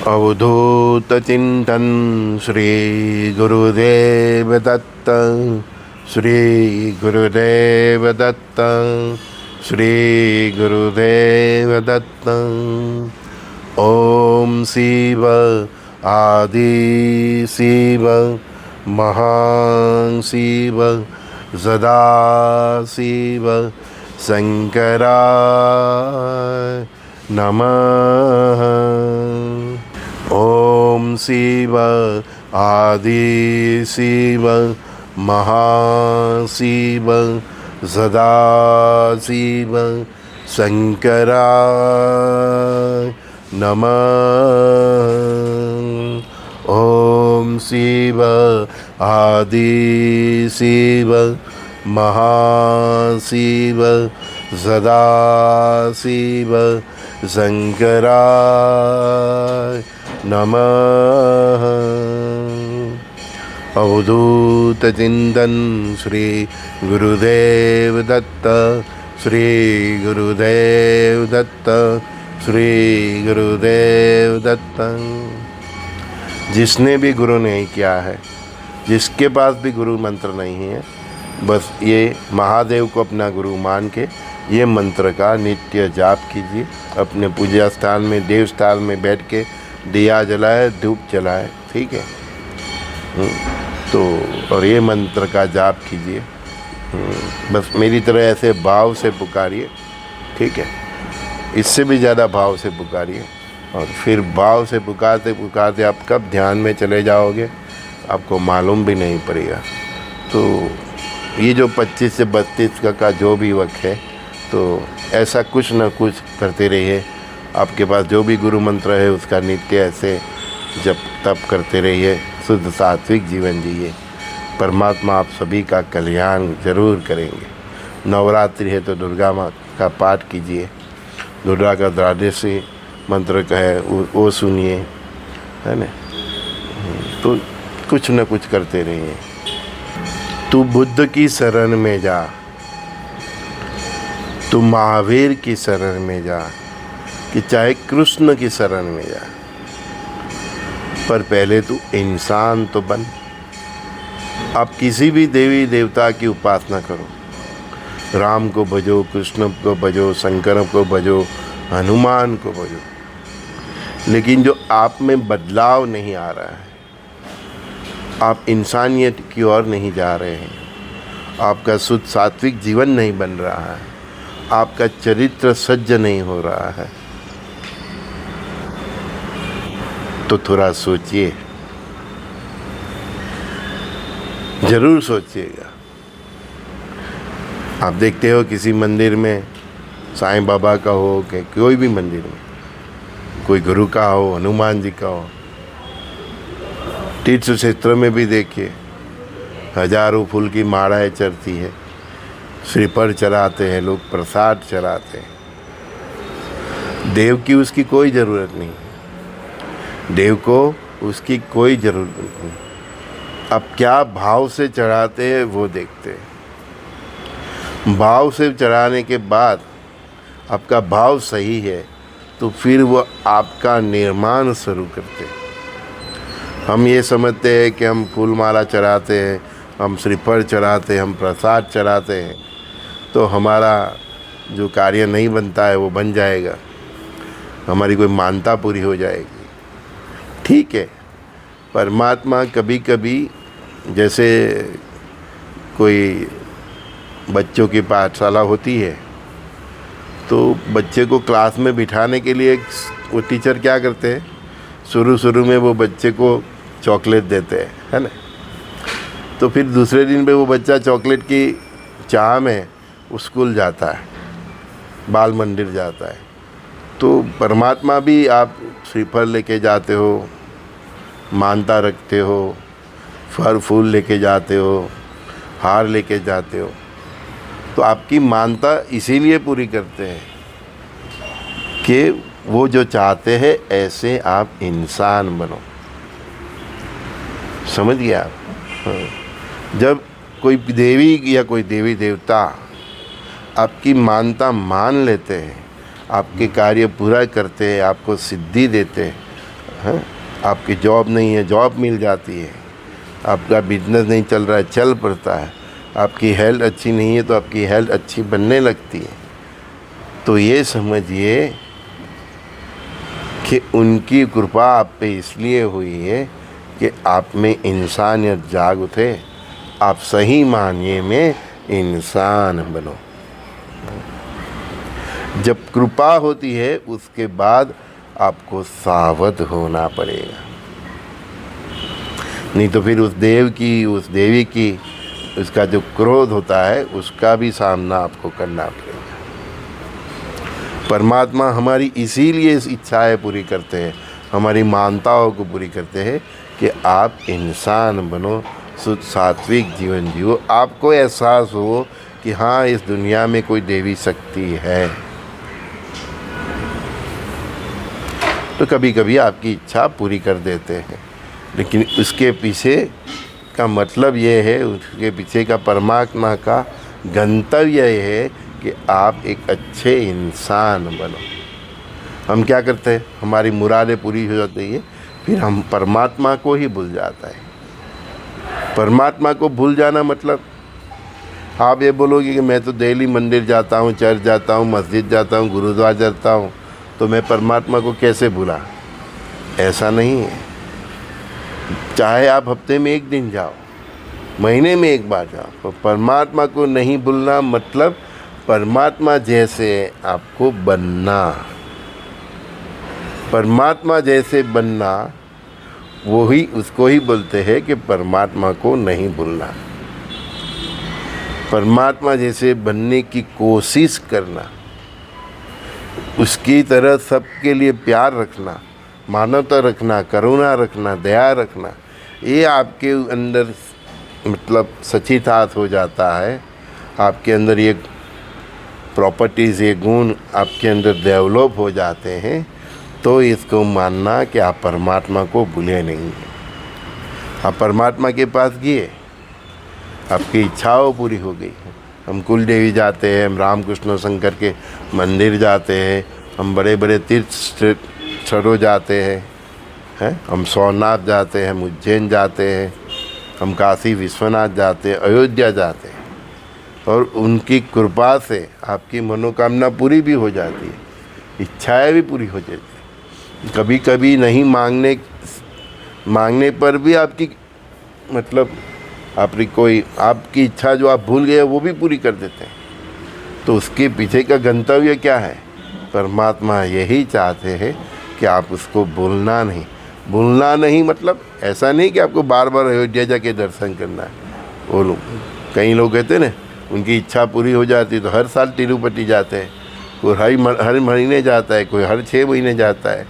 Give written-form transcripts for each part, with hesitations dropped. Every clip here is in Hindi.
अवधूत चिंतन श्री गुरुदेव दत्त, श्री गुरुदेव दत्त, श्री गुरुदेव दत्त। ओम शिव आदि शिव महान शिव सदा शिव शंकराय नमः। ओम शिव आदि शिव महाशिव सदा शिव शंकराय नमः। ओम शिव आदि शिव महाशिव सदा शिव शंकराय नमः। अवधूत चिंतन श्री गुरुदेव दत्त, श्री गुरुदेव दत्त, श्री गुरुदेव दत्त। जिसने भी गुरु नहीं किया है, जिसके पास भी गुरु मंत्र नहीं है, बस ये महादेव को अपना गुरु मान के ये मंत्र का नित्य जाप कीजिए। अपने पूजा स्थान में, देव स्थान में बैठ के दिया जलाए, धूप जलाए, ठीक है। तो और ये मंत्र का जाप कीजिए। बस मेरी तरह ऐसे भाव से पुकारिए, ठीक है। इससे भी ज़्यादा भाव से पुकारिए, और फिर भाव से पुकारते पुकारते आप कब ध्यान में चले जाओगे आपको मालूम भी नहीं पड़ेगा। तो ये जो 25 से 32 का जो भी वक्त है, तो ऐसा कुछ न कुछ करते रहिए। आपके पास जो भी गुरु मंत्र है उसका नित्य ऐसे जप तप करते रहिए, शुद्ध सात्विक जीवन जिए। परमात्मा आप सभी का कल्याण जरूर करेंगे। नवरात्रि है तो दुर्गा माँ का पाठ कीजिए, दुर्गा का द्वादशी मंत्र का है वो सुनिए, है ना। तो कुछ न कुछ करते रहिए। तू बुद्ध की शरण में जा, तू महावीर की शरण में जा, कि चाहे कृष्ण की शरण में जा, पर पहले तू इंसान तो बन। आप किसी भी देवी देवता की उपासना करो, राम को भजो, कृष्ण को भजो, शंकर को भजो, हनुमान को भजो, लेकिन जो आप में बदलाव नहीं आ रहा है, आप इंसानियत की ओर नहीं जा रहे हैं, आपका शुद्ध सात्विक जीवन नहीं बन रहा है, आपका चरित्र सज्ज नहीं हो रहा है, तो थोड़ा सोचिए, जरूर सोचिएगा। आप देखते हो किसी मंदिर में, साईं बाबा का हो कि कोई भी मंदिर में, कोई गुरु का हो, हनुमान जी का हो, तीर्थ क्षेत्र में भी देखिए हजारों फूल की मालाएं चढ़ती है, श्रीफल चढ़ाते हैं लोग, प्रसाद चढ़ाते हैं। देव की उसकी कोई ज़रूरत नहीं, देव को उसकी कोई ज़रूरत नहीं। अब क्या भाव से चढ़ाते हैं वो देखते हैं। भाव से चढ़ाने के बाद आपका भाव सही है तो फिर वो आपका निर्माण शुरू करते हैं। हम ये समझते हैं कि हम फूल माला चढ़ाते हैं, हम श्रीफल चढ़ाते हैं, हम प्रसाद चढ़ाते हैं, तो हमारा जो कार्य नहीं बनता है वो बन जाएगा, हमारी कोई मानता पूरी हो जाएगी। ठीक है, परमात्मा कभी कभी, जैसे कोई बच्चों की पाठशाला होती है, तो बच्चे को क्लास में बिठाने के लिए वो टीचर क्या करते हैं, शुरू में वो बच्चे को चॉकलेट देते हैं, है ना। तो फिर दूसरे दिन पे वो बच्चा चॉकलेट की चाह में स्कूल जाता है, बाल मंदिर जाता है। तो परमात्मा भी आप श्रीफल लेके जाते हो, मानता रखते हो, फल फूल लेके जाते हो, हार लेके जाते हो, तो आपकी मानता इसीलिए पूरी करते हैं कि वो जो चाहते हैं ऐसे आप इंसान बनो। समझ गया आप? हाँ। जब कोई देवी या कोई देवी देवता आपकी मानता मान लेते हैं, आपके कार्य पूरा करते हैं, आपको सिद्धि देते हैं, हैं, आपकी जॉब नहीं है, जॉब मिल जाती है, आपका बिजनेस नहीं चल रहा है, चल पड़ता है, आपकी हेल्थ अच्छी नहीं है तो आपकी हेल्थ अच्छी बनने लगती है। तो ये समझिए कि उनकी कृपा आप पे इसलिए हुई है कि आप में इंसानियत जाग उठे, आप सही मायने में इंसान बनो। जब कृपा होती है उसके बाद आपको सावध होना पड़ेगा, नहीं तो फिर उस देव की, उस देवी की, उसका जो क्रोध होता है उसका भी सामना आपको करना पड़ेगा। परमात्मा हमारी इसीलिए इस इच्छाएं पूरी करते हैं, हमारी मानताओं को पूरी करते हैं कि आप इंसान बनो, शुद्ध सात्विक जीवन जियो, आपको एहसास हो कि हाँ इस दुनिया में कोई देवी शक्ति है। तो कभी कभी आपकी इच्छा पूरी कर देते हैं, लेकिन उसके पीछे का मतलब ये है, उसके पीछे का परमात्मा का गंतव्य ये है कि आप एक अच्छे इंसान बनो। हम क्या करते हैं, हमारी मुरादें पूरी हो जाती है, फिर हम परमात्मा को ही भूल जाता है। परमात्मा को भूल जाना मतलब आप ये बोलोगे कि मैं तो डेली मंदिर जाता हूँ, चर्च जाता हूँ, मस्जिद जाता हूँ, गुरुद्वारा जाता हूँ, तो मैं परमात्मा को कैसे भूला? ऐसा नहीं है। चाहे आप हफ्ते में एक दिन जाओ, महीने में एक बार जाओ, तो परमात्मा को नहीं भूलना मतलब परमात्मा जैसे आपको बनना। परमात्मा जैसे बनना वही, उसको ही बोलते हैं कि परमात्मा को नहीं भूलना। परमात्मा जैसे बनने की कोशिश करना, उसकी तरह सबके लिए प्यार रखना, मानवता रखना, करुणा रखना, दया रखना, ये आपके अंदर मतलब सचितार्थ हो जाता है। आपके अंदर ये प्रॉपर्टीज़, ये गुण आपके अंदर डेवलप हो जाते हैं, तो इसको मानना कि आप परमात्मा को भूले नहीं। आप परमात्मा के पास गए, आपकी इच्छाओं पूरी हो गई। हम कुल देवी जाते हैं, हम रामकृष्ण शंकर के मंदिर जाते हैं, हम बड़े बड़े तीर्थ स्थलों जाते हैं, हम सोमनाथ जाते हैं, हम उज्जैन जाते हैं, हम काशी विश्वनाथ जाते हैं, अयोध्या जाते हैं, और उनकी कृपा से आपकी मनोकामना पूरी भी हो जाती है, इच्छाएं भी पूरी हो जाती है। कभी कभी नहीं मांगने पर भी आपकी मतलब आपकी इच्छा जो आप भूल गए वो भी पूरी कर देते हैं। तो उसके पीछे का गंतव्य क्या है? परमात्मा यही चाहते हैं कि आप उसको भूलना नहीं मतलब ऐसा नहीं कि आपको बार बार अयोध्या जाके दर्शन करना है। वो लोग, कई लोग कहते हैं ना, उनकी इच्छा पूरी हो जाती है तो हर साल तिरुपति जाते हैं, कोई हर महीने जाता है, कोई हर 6 महीने जाता है,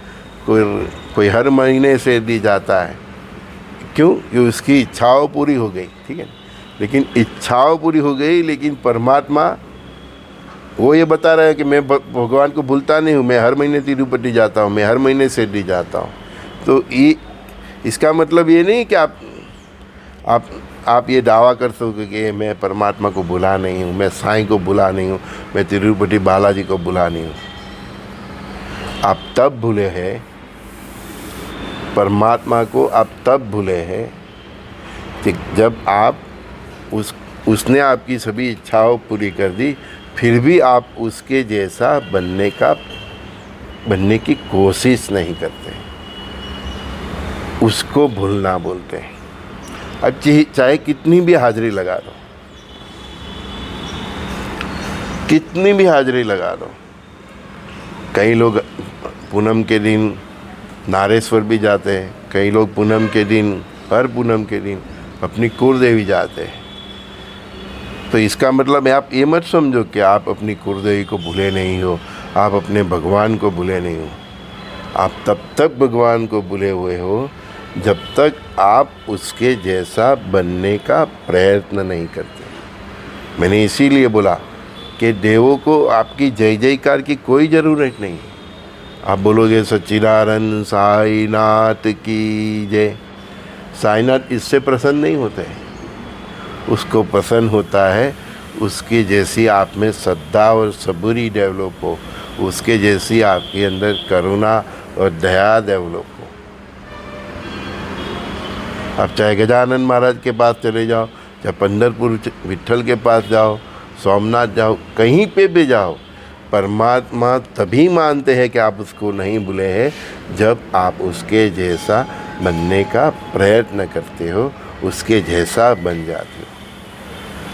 कोई हर महीने से दी जाता है। क्यों? कि उसकी इच्छाओं पूरी हो गई, ठीक है। लेकिन इच्छाओं पूरी हो गई, लेकिन परमात्मा वो ये बता रहा है कि मैं भगवान को भूलता नहीं हूँ, मैं हर महीने तिरुपति जाता हूँ, मैं हर महीने शिरडी जाता हूँ। तो ये इसका मतलब ये नहीं कि आप ये दावा कर सकोगे कि मैं परमात्मा को भुला नहीं हूँ, मैं साईं को भुला नहीं हूँ, मैं तिरुपति बालाजी को भुला नहीं हूँ। आप तब भूले हैं परमात्मा को, आप तब भूले हैं कि जब आप उसने आपकी सभी इच्छाओं पूरी कर दी, फिर भी आप उसके जैसा बनने की कोशिश नहीं करते, उसको भूलना बोलते हैं। अब चाहे कितनी भी हाजिरी लगा दो, कितनी भी हाजिरी लगा दो। कई लोग पूनम के दिन नारेश्वर भी जाते हैं, कई लोग पूनम के दिन, हर पूनम के दिन अपनी कुलदेवी जाते हैं। तो इसका मतलब है आप ये मत समझो कि आप अपनी कुलदेवी को भूले नहीं हो, आप अपने भगवान को भूले नहीं हो। आप तब तक भगवान को भूले हुए हो जब तक आप उसके जैसा बनने का प्रयत्न नहीं करते। मैंने इसीलिए बोला कि देवों को आपकी जय जयकार की कोई ज़रूरत नहीं है। आप बोलोगे सच्चिदानंद साईनाथ की जय, साईनाथ इससे प्रसन्न नहीं होते हैं। उसको पसंद होता है उसके जैसी आप में श्रद्धा और सबूरी डेवलप हो, उसके जैसी आपके अंदर करुणा और दया डेवलप हो। आप चाहे गजानन महाराज के पास चले जाओ, चाहे पंढरपुर विट्ठल के पास जाओ, सोमनाथ जाओ, कहीं पे भी जाओ, परमात्मा तभी मानते हैं कि आप उसको नहीं भूले हैं जब आप उसके जैसा बनने का प्रयत्न करते हो, उसके जैसा बन जाते हो।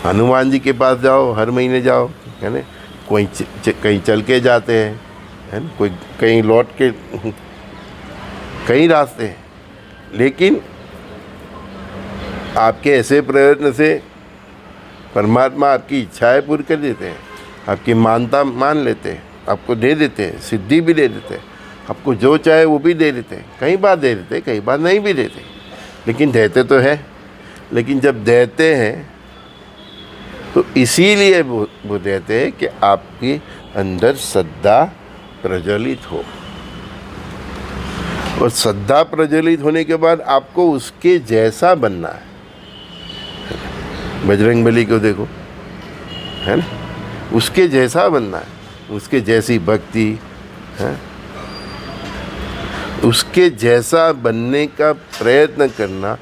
हनुमान जी के पास जाओ, हर महीने जाओ, है ना। कोई कहीं चल के जाते हैं, है ना, कोई कहीं लौट के, कई रास्ते हैं, लेकिन आपके ऐसे प्रयत्न से परमात्मा आपकी इच्छाएं पूरी कर देते हैं, आपकी मानता मान लेते हैं, आपको दे देते हैं, सिद्धि भी दे देते हैं, आपको जो चाहे वो भी दे देते हैं। कई बार दे देते हैं, कई बार नहीं भी देते, लेकिन देते तो है। लेकिन जब देते हैं तो इसीलिए वो देते हैं कि आपके अंदर श्रद्धा प्रज्वलित हो, और श्रद्धा प्रज्वलित होने के बाद आपको उसके जैसा बनना है। बजरंगबली को देखो, है ना, उसके जैसा बनना है, उसके जैसी भक्ति है, उसके जैसा बनने का प्रयत्न करना,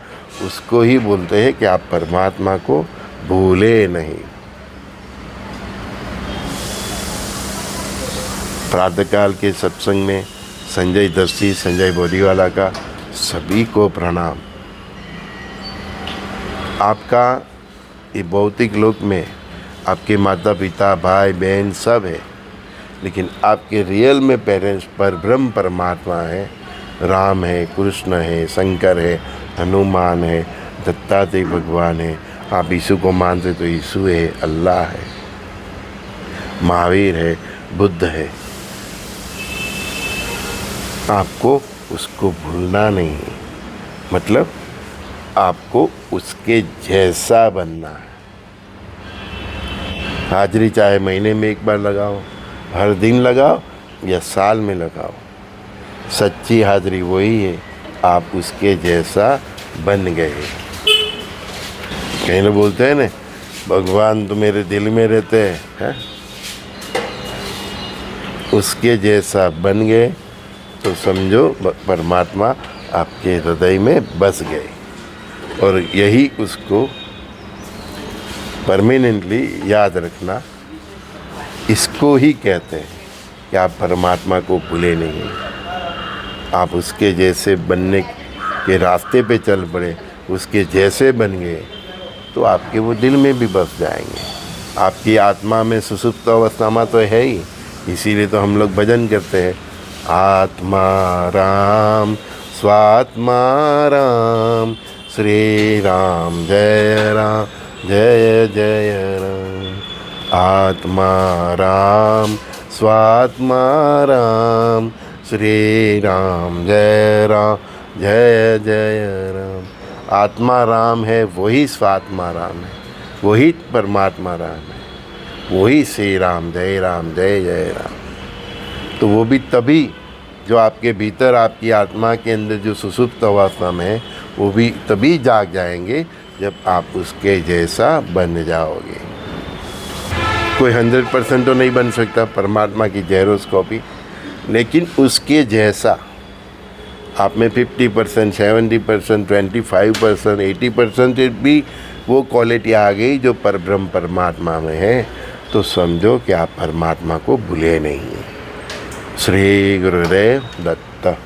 उसको ही बोलते हैं कि आप परमात्मा को भूले नहीं। प्रातःकाल के सत्संग में संजय दर्शी, संजय बोरीवाला का सभी को प्रणाम। आपका ये भौतिक लोक में आपके माता पिता, भाई बहन सब है, लेकिन आपके रियल में पेरेंट्स पर ब्रह्म परमात्मा है, राम है, कृष्ण है, शंकर है, हनुमान है, दत्तात्रेय भगवान है। आप यीशु को मानते तो यीशु है, अल्लाह है, महावीर है, बुद्ध है। आपको उसको भूलना नहीं है, मतलब आपको उसके जैसा बनना है। हाजिरी चाहे महीने में एक बार लगाओ, हर दिन लगाओ या साल में लगाओ, सच्ची हाजिरी वही है, आप उसके जैसा बन गए। कहीं लोग बोलते हैं ना, भगवान तो मेरे दिल में रहते हैं, उसके जैसा बन गए तो समझो परमात्मा आपके हृदय में बस गए, और यही उसको परमानेंटली याद रखना, इसको ही कहते हैं कि आप परमात्मा को भूले नहीं। आप उसके जैसे बनने के रास्ते पे चल पड़े, उसके जैसे बन गए तो आपके वो दिल में भी बस जाएंगे। आपकी आत्मा में सुसुप्त अवस्था तो है ही, इसीलिए तो हम लोग भजन करते हैं, आत्मा राम स्वात्मा राम, श्री राम जय जय राम। आत्मा राम स्वात्मा राम, श्री राम जय जय राम। आत्मा राम है, वही स्वात्मा राम है, वही परमात्मा राम है, वही श्री राम जय जय राम। तो वो भी तभी, जो आपके भीतर आपकी आत्मा के अंदर जो सुसुप्त अवस्था में है, वो भी तभी जाग जाएंगे जब आप उसके जैसा बन जाओगे। कोई 100% तो नहीं बन सकता परमात्मा की जेरोस कॉपी, लेकिन उसके जैसा आप में 50%, 70%, 25%, 80% भी वो क्वालिटी आ गई जो परब्रह्म परमात्मा में है, तो समझो कि आप परमात्मा को भूले नहीं। श्री गुरुदेव दत्त।